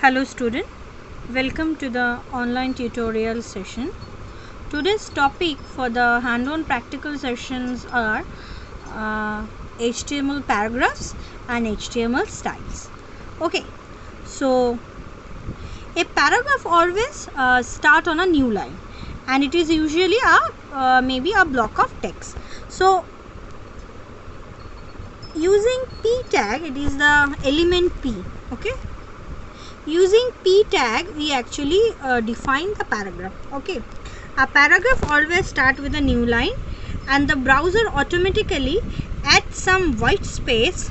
Hello student, welcome to the online tutorial session. Today's topic for the hand-on practical sessions are HTML paragraphs and HTML styles. Okay, so a paragraph always start on a new line and it is usually maybe a block of text. So using p tag, it is the element p. Okay, using p tag we actually define the paragraph. Okay, a paragraph always start with a new line and the browser automatically adds some white space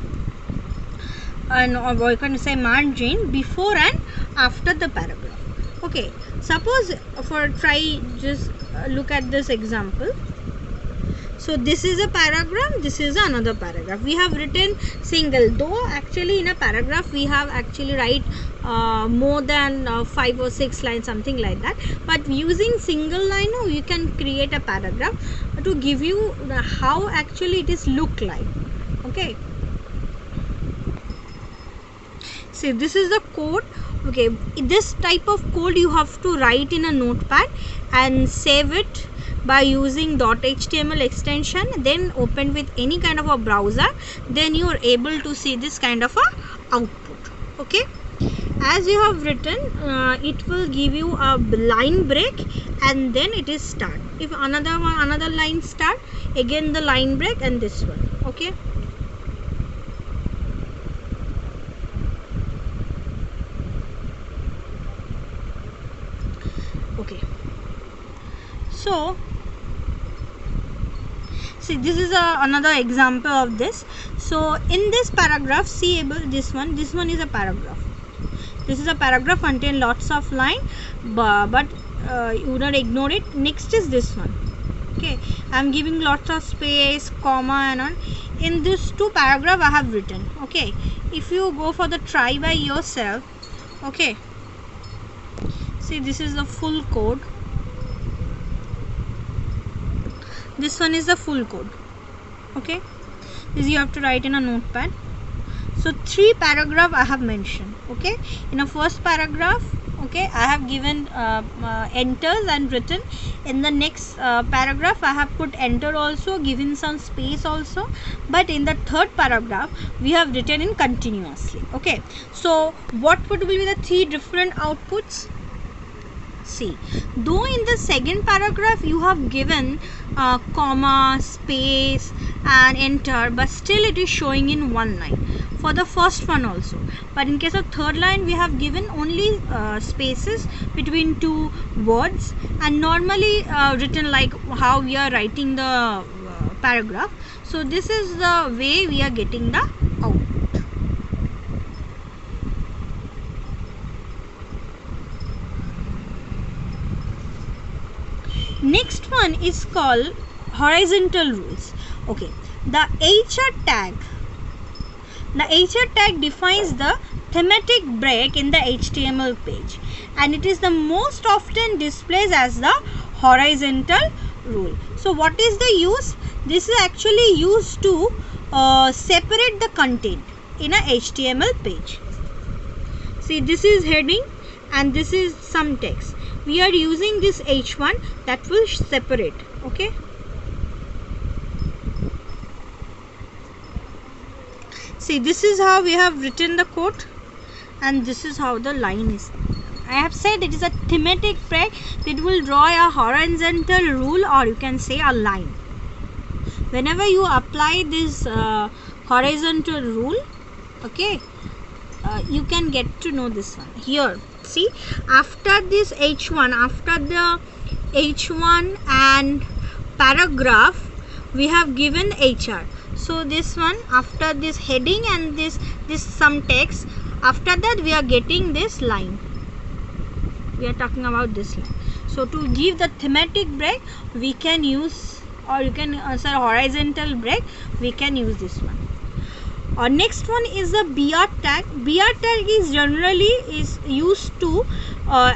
and or you can say margin before and after the paragraph. Okay, suppose just look at this example. So this is a paragraph, this is another paragraph. We have written single, though actually in a paragraph we have actually write more than 5 or 6 lines, something like that. But using single line, you can create a paragraph to give you how actually it is look like. Okay. See, this is the code. Okay, this type of code you have to write in a notepad and save it by using .html extension, then open with any kind of a browser, then you are able to see this kind of a output. Okay, as you have written, it will give you a line break and then it is start. If another line start, again the line break and this one. Okay, okay, so see, this is another example of this. So in this paragraph, see this one is a paragraph. This is a paragraph contain lots of line, but you not ignore it. Next is this one. Okay, I am giving lots of space, comma and on. In this two paragraph I have written. Okay, if you go for the try by yourself, okay, see, this is the full code. This one is the full code. Okay, this you have to write in a notepad. So 3 paragraph I have mentioned. Okay, in a first paragraph, okay, I have given enters and written. In the next paragraph I have put enter also, given some space also, but in the third paragraph we have written in continuously. Okay, so what would be the 3 different outputs? See, though in the second paragraph you have given comma, space and enter, but still it is showing in one line for the first one also. But in case of third line we have given only spaces between 2 words and normally written like how we are writing the paragraph. So this is the way we are getting the output. Next one is called horizontal rules. Okay, the HR tag defines the thematic break in the HTML page and it is the most often displayed as the horizontal rule. So what is the use? This is actually used to separate the content in a HTML page. See, this is heading and this is some text. We are using this H1 that will separate. Okay, see, this is how we have written the code and this is how the line is. I have said it is a thematic break. It will draw a horizontal rule or you can say a line. Whenever you apply this horizontal rule, okay, you can get to know this one here. See, after this H1, after the H1 and paragraph we have given HR. So this one, after this heading and this some text, after that we are getting this line. We are talking about this line. So to give the thematic break we can use, or you can say horizontal break, we can use this one. Next one is the BR tag. BR tag is generally used to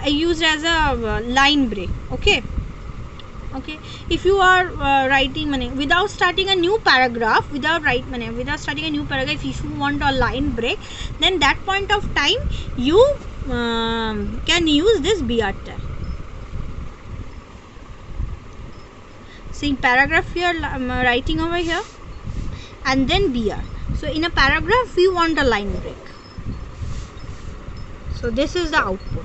used as a line break. Okay, okay, if you are writing without starting a new paragraph, if you want a line break, then that point of time you can use this BR tag. See, paragraph here I'm writing over here, and then BR. So in a paragraph we want a line break. So this is the output.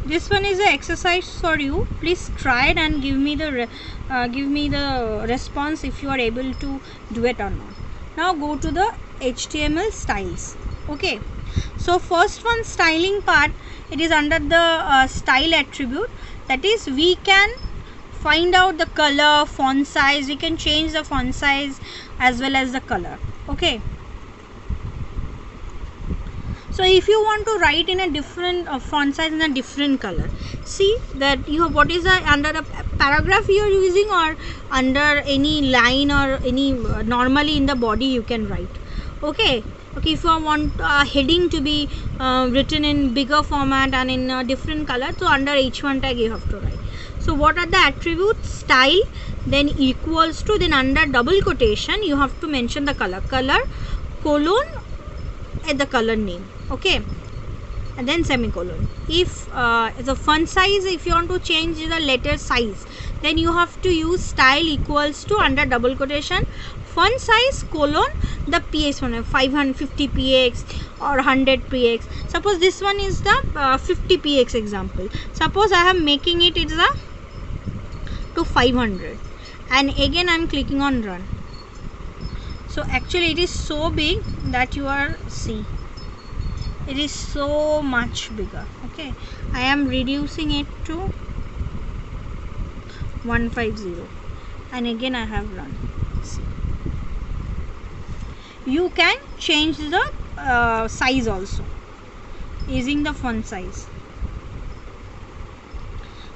This one is an exercise for you. Please try it and give me the response if you are able to do it or not. Now go to the HTML styles. Okay. So first one, styling part, it is under the style attribute. That is, we can find out the color, font size. We can change the font size as well as the color. Okay. So if you want to write in a different font size in a different color, see that you have what is the under a paragraph you are using, or under any line or any normally in the body you can write. Okay. Okay, if you want a heading to be written in bigger format and in a different color, so under H1 tag you have to write. So what are the attributes? Style, then equals to, then under double quotation you have to mention the color, colon at the color name. Okay, and then semicolon. If the font size, if you want to change the letter size, then you have to use style equals to, under double quotation, font size colon the px one, 550 px or 100 px. Suppose this one is the 50 px example. Suppose I am making it is a to 500, and again I am clicking on run. So actually it is so big that you are see, it is so much bigger. Okay, I am reducing it to 150, and again I have run. See. You can change the size also using the font size.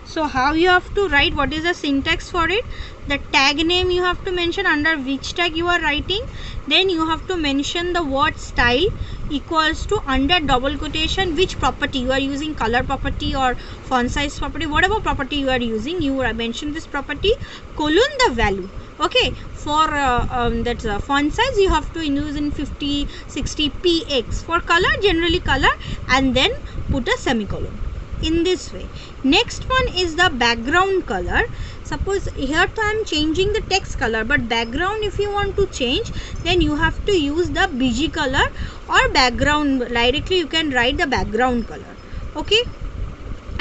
So how you have to write, what is the syntax for it? The tag name you have to mention under which tag you are writing. Then you have to mention the word style equals to, under double quotation, which property you are using, color property or font size property, whatever property you are using, you mention this property, colon the value. Okay, for that font size you have to use in 50, 60 px. For color, generally color, and then put a semicolon. In this way. Next one is the background color. Suppose here I am changing the text color, but background if you want to change, then you have to use the BG color or background. Directly you can write the background color. Okay,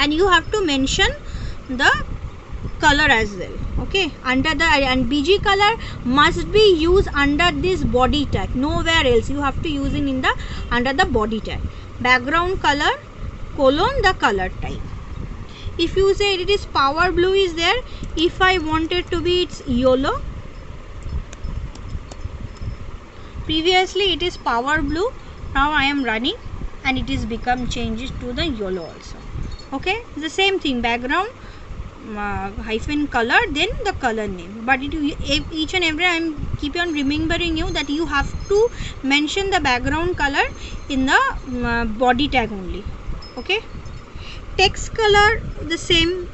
and you have to mention the color as well. Okay, under the, and BG color must be used under this body tag, nowhere else. You have to use it in the under the body tag. Background color colon the color type. If you say it is power blue is there, if I want it to be it's yellow, previously it is power blue, now I am running and it is become changes to the yellow also. Okay, the same thing, background hyphen color, then the color name. But each and every I am keep on remembering you that you have to mention the background color in the body tag only. Okay, text color the same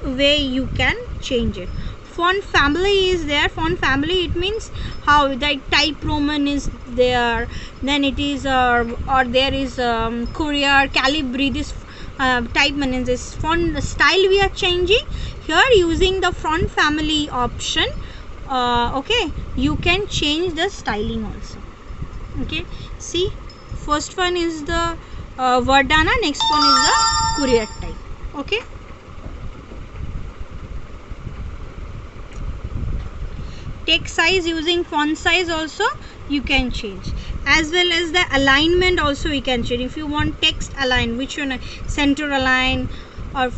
way you can change it. Font family is there. Font family, it means how the type Roman is there, then it is or there is Courier, Calibri, this type means this font style we are changing here using the font family option. Okay, you can change the styling also. Okay, see, first one is the Verdana, next one is the Courier type. Okay, text size using font size also you can change, as well as the alignment also we can change. If you want text align, which one, center align or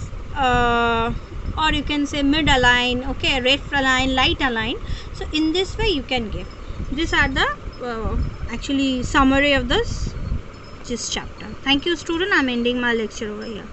you can say mid align, okay, left align, light align. So in this way you can give. These are the actually summary of this chapter. Thank you student, I am ending my lecture over here.